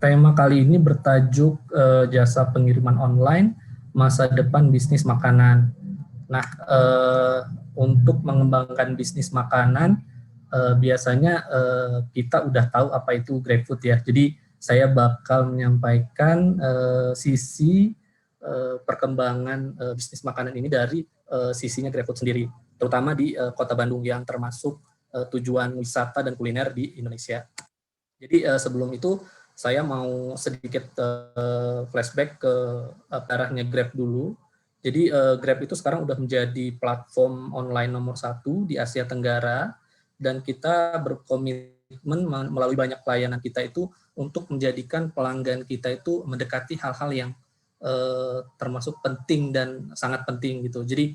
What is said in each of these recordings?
tema kali ini bertajuk jasa pengiriman online, masa depan bisnis makanan. Nah, untuk mengembangkan bisnis makanan, biasanya kita udah tahu apa itu GrabFood ya. Jadi saya bakal menyampaikan sisi perkembangan bisnis makanan ini dari sisinya GrabFood sendiri, terutama di Kota Bandung yang termasuk tujuan wisata dan kuliner di Indonesia. Jadi sebelum itu saya mau sedikit flashback ke arahnya Grab dulu. Jadi Grab itu sekarang udah menjadi platform online nomor 1 di Asia Tenggara, dan kita berkomitmen melalui banyak pelayanan kita itu untuk menjadikan pelanggan kita itu mendekati hal-hal yang termasuk penting dan sangat penting gitu. Jadi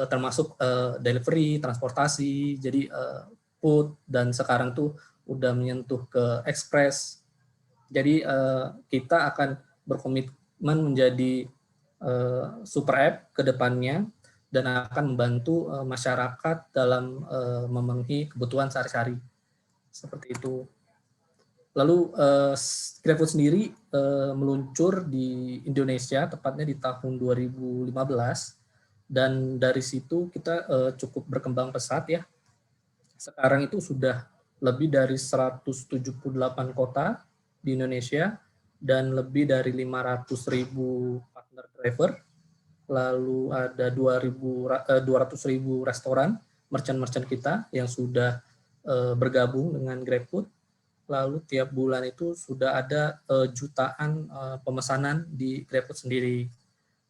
termasuk delivery, transportasi, jadi food, dan sekarang tuh udah menyentuh ke express. Jadi kita akan berkomitmen menjadi super app ke depannya dan akan membantu masyarakat dalam memenuhi kebutuhan sehari-hari. Seperti itu. Lalu GrabFood sendiri meluncur di Indonesia tepatnya di tahun 2015, dan dari situ kita cukup berkembang pesat ya. Sekarang itu sudah lebih dari 178 kota di Indonesia dan lebih dari 500.000 partner driver, lalu ada 200.000 restoran, merchant-merchant kita yang sudah bergabung dengan GrabFood. Lalu tiap bulan itu sudah ada jutaan pemesanan di GrabFood sendiri.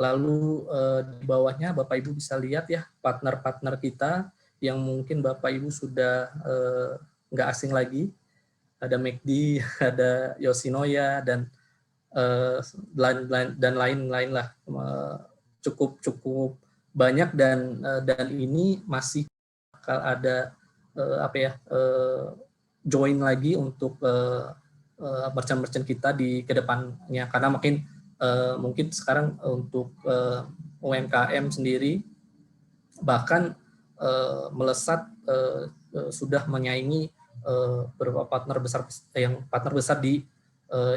Lalu di bawahnya Bapak Ibu bisa lihat ya partner-partner kita yang mungkin Bapak Ibu sudah nggak asing lagi. Ada McD, ada Yoshinoya, dan lain-lain lah. Cukup banyak, dan ini masih bakal ada join lagi untuk merchant-merchant kita di kedepannya, karena mungkin sekarang untuk UMKM sendiri bahkan melesat sudah menyaingi beberapa partner besar di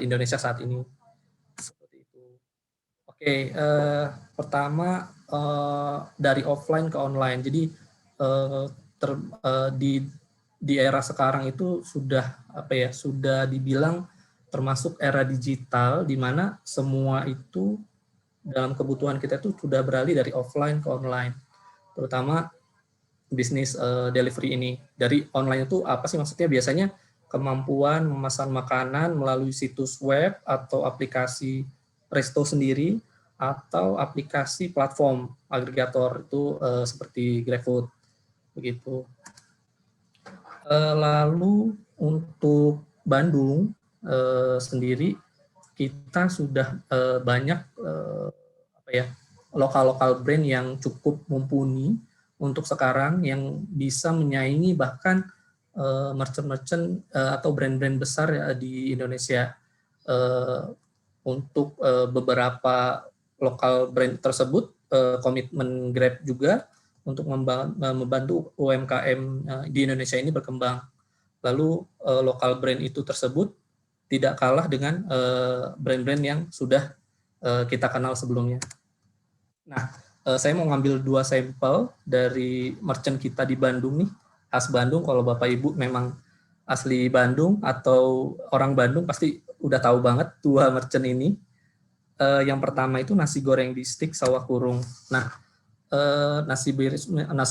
Indonesia saat ini. Seperti itu. Oke, pertama dari offline ke online. Jadi di era sekarang itu sudah sudah dibilang termasuk era digital, di mana semua itu dalam kebutuhan kita itu sudah beralih dari offline ke online, terutama bisnis delivery ini. Dari online itu apa sih maksudnya? Biasanya kemampuan memesan makanan melalui situs web atau aplikasi resto sendiri atau aplikasi platform agregator itu seperti GrabFood begitu. Lalu untuk Bandung sendiri kita sudah banyak lokal brand yang cukup mumpuni untuk sekarang, yang bisa menyaingi bahkan merchant-merchant atau brand-brand besar ya di Indonesia. Untuk beberapa lokal brand tersebut, komitmen Grab juga untuk membantu UMKM di Indonesia ini berkembang. Lalu lokal brand itu tersebut tidak kalah dengan brand-brand yang sudah kita kenal sebelumnya. Nah, saya mau ngambil 2 sampel dari merchant kita di Bandung nih, khas Bandung. Kalau Bapak Ibu memang asli Bandung atau orang Bandung pasti udah tahu banget 2 merchant ini. Yang pertama itu nasi goreng bistik sawah kurung. Nah, nasi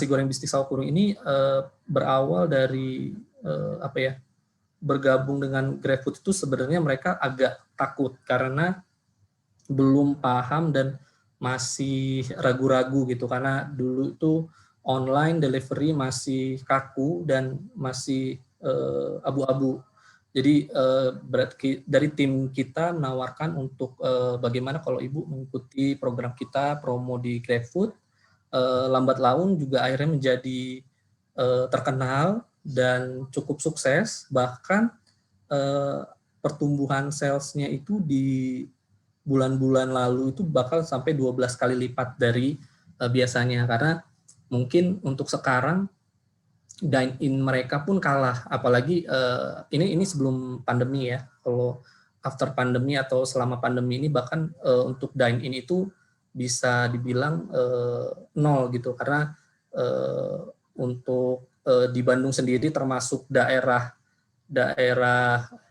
goreng bistik sawah kurung ini berawal dari bergabung dengan GrabFood itu sebenarnya mereka agak takut karena belum paham dan masih ragu-ragu gitu, karena dulu itu online delivery masih kaku dan masih abu-abu. Jadi dari tim kita menawarkan untuk bagaimana kalau Ibu mengikuti program kita promo di GrabFood. Lambat laun juga akhirnya menjadi terkenal dan cukup sukses, bahkan pertumbuhan salesnya itu di bulan-bulan lalu itu bakal sampai 12 kali lipat dari biasanya, karena mungkin untuk sekarang dine in mereka pun kalah, apalagi ini sebelum pandemi ya. Kalau after pandemi atau selama pandemi ini bahkan untuk dine in itu bisa dibilang nol gitu, karena untuk di Bandung sendiri termasuk daerah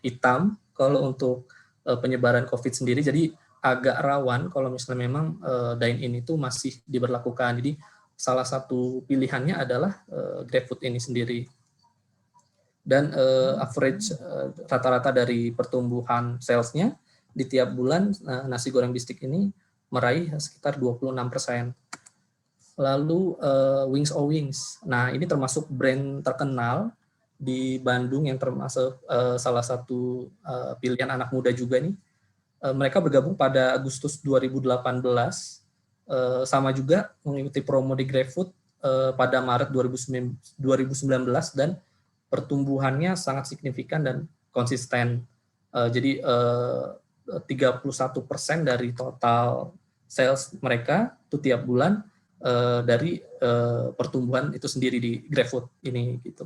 hitam kalau untuk penyebaran COVID sendiri, jadi agak rawan kalau misalnya memang dine in itu masih diberlakukan. Jadi salah satu pilihannya adalah GrabFood ini sendiri. Dan average rata-rata dari pertumbuhan salesnya di tiap bulan nasi goreng bistik ini meraih sekitar 26%. Lalu Wings O Wings, nah ini termasuk brand terkenal di Bandung yang termasuk salah satu pilihan anak muda juga nih. Mereka bergabung pada Agustus 2018, sama juga mengikuti promo di GrabFood pada Maret 2019 dan pertumbuhannya sangat signifikan dan konsisten. Jadi 31% dari total sales mereka itu tiap bulan dari pertumbuhan itu sendiri di GrabFood ini gitu.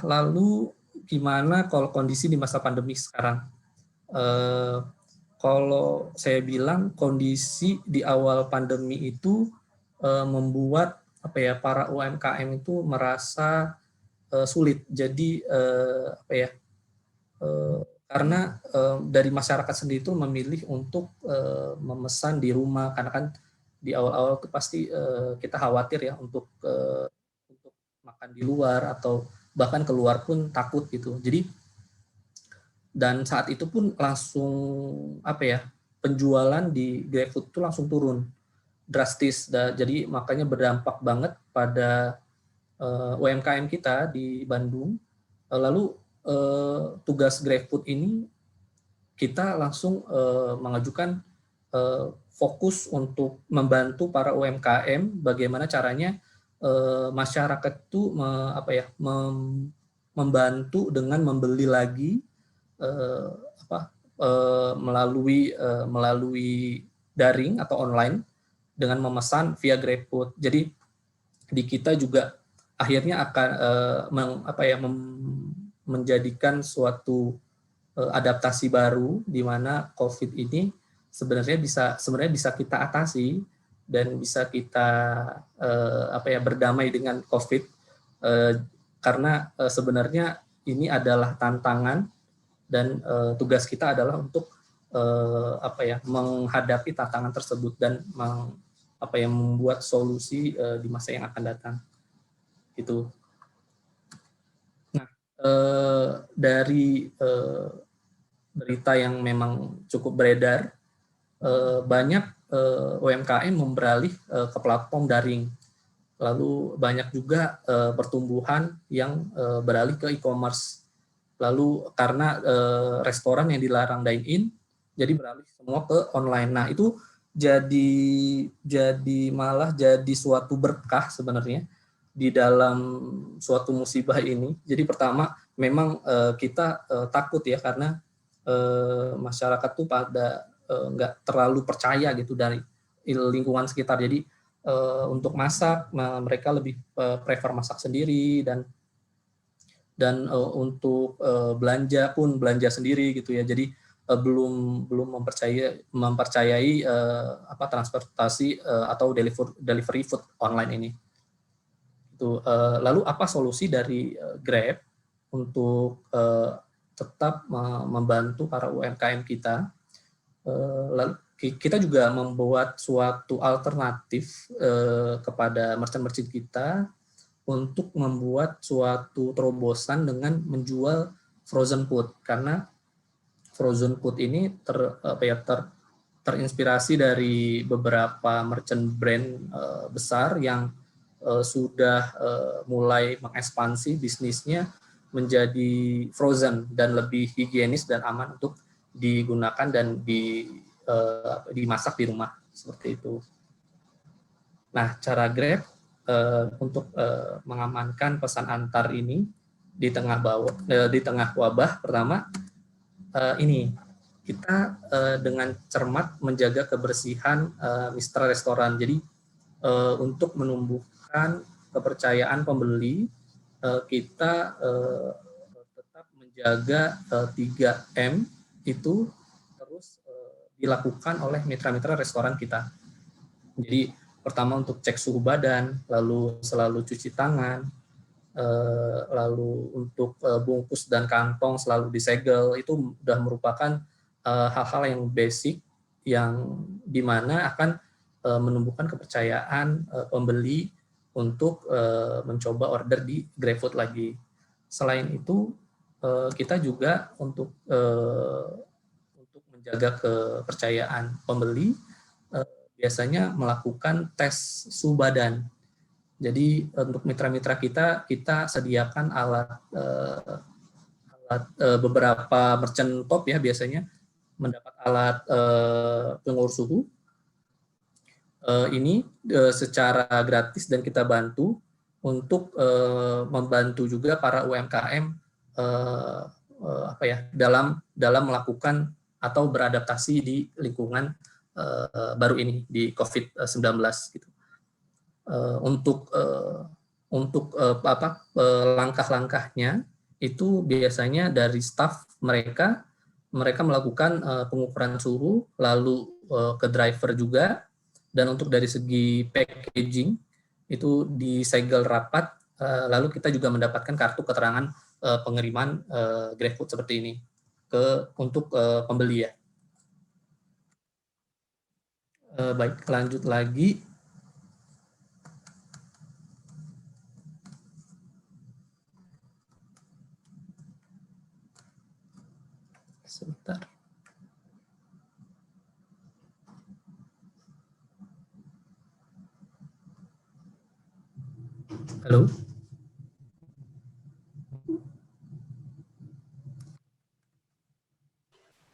Lalu gimana kalau kondisi di masa pandemi sekarang? Kalau saya bilang kondisi di awal pandemi itu membuat para UMKM itu merasa sulit. Jadi karena dari masyarakat sendiri itu memilih untuk memesan di rumah, karena kan di awal-awal itu pasti kita khawatir ya untuk makan di luar atau bahkan keluar pun takut gitu. Jadi dan saat itu pun langsung penjualan di GrabFood itu langsung turun drastis. Jadi makanya berdampak banget pada UMKM kita di Bandung. Lalu tugas GrabFood ini kita langsung mengajukan fokus untuk membantu para UMKM bagaimana caranya masyarakat itu membantu dengan membeli lagi melalui daring atau online dengan memesan via GrabFood. Jadi di kita juga akhirnya akan menjadikan suatu adaptasi baru di mana COVID ini sebenarnya bisa kita atasi dan bisa kita berdamai dengan COVID karena sebenarnya ini adalah tantangan dan tugas kita adalah untuk menghadapi tantangan tersebut dan membuat solusi di masa yang akan datang gitu. Nah, dari berita yang memang cukup beredar, banyak UMKM beralih ke platform daring. Lalu banyak juga pertumbuhan yang beralih ke e-commerce. Lalu karena restoran yang dilarang dine-in, jadi beralih semua ke online. Nah itu malah jadi suatu berkah sebenarnya di dalam suatu musibah ini. Jadi pertama memang kita takut ya karena masyarakat tuh pada nggak terlalu percaya gitu dari lingkungan sekitar. Jadi untuk masak mereka lebih prefer masak sendiri dan untuk belanja pun belanja sendiri gitu ya. Jadi belum mempercayai transportasi atau delivery food online ini. Itu lalu apa solusi dari Grab untuk tetap membantu para UMKM kita? Lalu kita juga membuat suatu alternatif kepada merchant-merchant kita untuk membuat suatu terobosan dengan menjual frozen food, karena frozen food ini terinspirasi dari beberapa merchant brand besar yang sudah mulai mengekspansi bisnisnya menjadi frozen dan lebih higienis dan aman untuk digunakan dan dimasak di rumah seperti itu. Nah, cara Grab untuk mengamankan pesan antar ini di tengah wabah, pertama ini kita dengan cermat menjaga kebersihan mitra restoran. Jadi untuk menumbuhkan kepercayaan pembeli, kita tetap menjaga 3M itu terus dilakukan oleh mitra-mitra restoran kita. Jadi pertama untuk cek suhu badan, lalu selalu cuci tangan, lalu untuk bungkus dan kantong selalu disegel. Itu sudah merupakan hal-hal yang basic yang dimana akan menumbuhkan kepercayaan pembeli untuk mencoba order di GrabFood lagi. Selain itu kita juga untuk menjaga kepercayaan pembeli biasanya melakukan tes suhu badan. Jadi untuk mitra-mitra kita sediakan alat beberapa merchant top ya biasanya mendapat alat pengukur suhu. Ini secara gratis dan kita bantu untuk membantu juga para UMKM dalam melakukan atau beradaptasi di lingkungan baru ini di COVID-19 gitu. Untuk langkah-langkahnya itu biasanya dari staf mereka melakukan pengukuran suhu, lalu ke driver juga, dan untuk dari segi packaging itu disegel rapat, lalu kita juga mendapatkan kartu keterangan pengiriman GrabFood seperti ini untuk pembeli ya. Baik, lanjut lagi. Sebentar. Halo?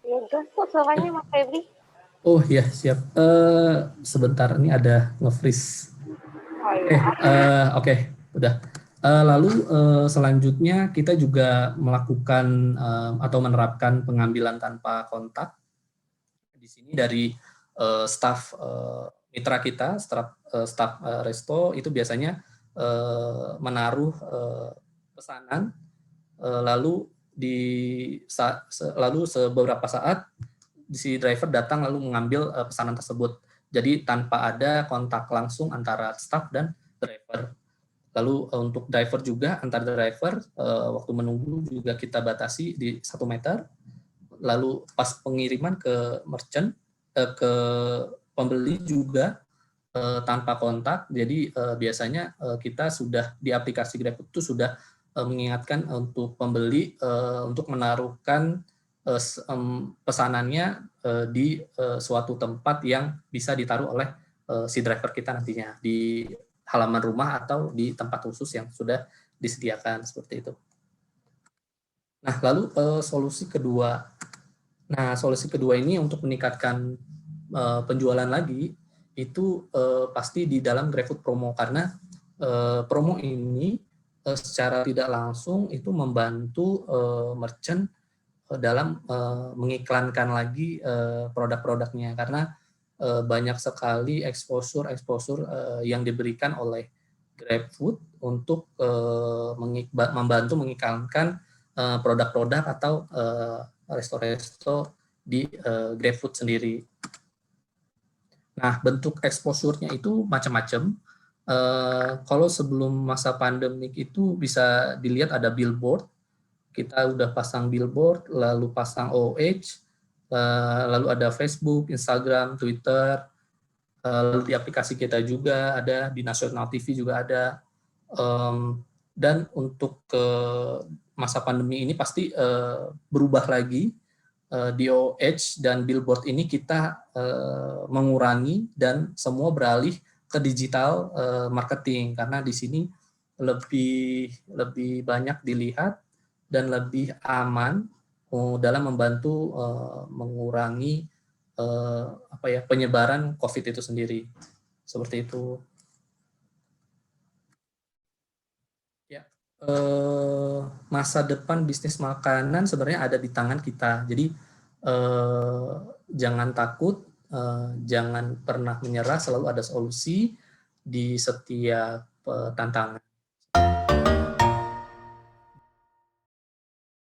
Ya, kok suaranya Mas Febri? Oh ya, siap. Sebentar, ini ada nge-freeze. Oke, udah. Lalu selanjutnya kita juga melakukan atau menerapkan pengambilan tanpa kontak. Di sini dari staf mitra kita, staf resto itu biasanya menaruh pesanan, lalu beberapa saat si driver datang lalu mengambil pesanan tersebut. Jadi tanpa ada kontak langsung antara staff dan driver. Lalu untuk driver juga, antar driver waktu menunggu juga kita batasi di 1 meter. Lalu pas pengiriman ke merchant, ke pembeli juga tanpa kontak. Jadi biasanya kita sudah di aplikasi GrabFood itu sudah mengingatkan untuk pembeli untuk menaruhkan pesanannya di suatu tempat yang bisa ditaruh oleh si driver kita nantinya di halaman rumah atau di tempat khusus yang sudah disediakan seperti itu. Nah, lalu solusi kedua. Nah, solusi kedua ini untuk meningkatkan penjualan lagi itu pasti di dalam GrabFood Promo, karena promo ini secara tidak langsung itu membantu merchant dalam mengiklankan lagi produk-produknya, karena banyak sekali exposure yang diberikan oleh GrabFood untuk membantu mengiklankan produk-produk atau resto-resto di GrabFood sendiri. Nah, bentuk exposure-nya itu macam-macam. Kalau sebelum masa pandemik itu bisa dilihat ada billboard. Kita udah pasang billboard, lalu pasang OOH, lalu ada Facebook, Instagram, Twitter, lalu di aplikasi kita juga ada, di National TV juga ada. Dan untuk masa pandemi ini pasti berubah lagi. Di OOH dan billboard ini kita mengurangi dan semua beralih ke digital marketing, karena di sini lebih banyak dilihat dan lebih aman dalam membantu mengurangi penyebaran COVID itu sendiri. Seperti itu. Ya, masa depan bisnis makanan sebenarnya ada di tangan kita. Jadi jangan takut, jangan pernah menyerah, selalu ada solusi di setiap tantangan.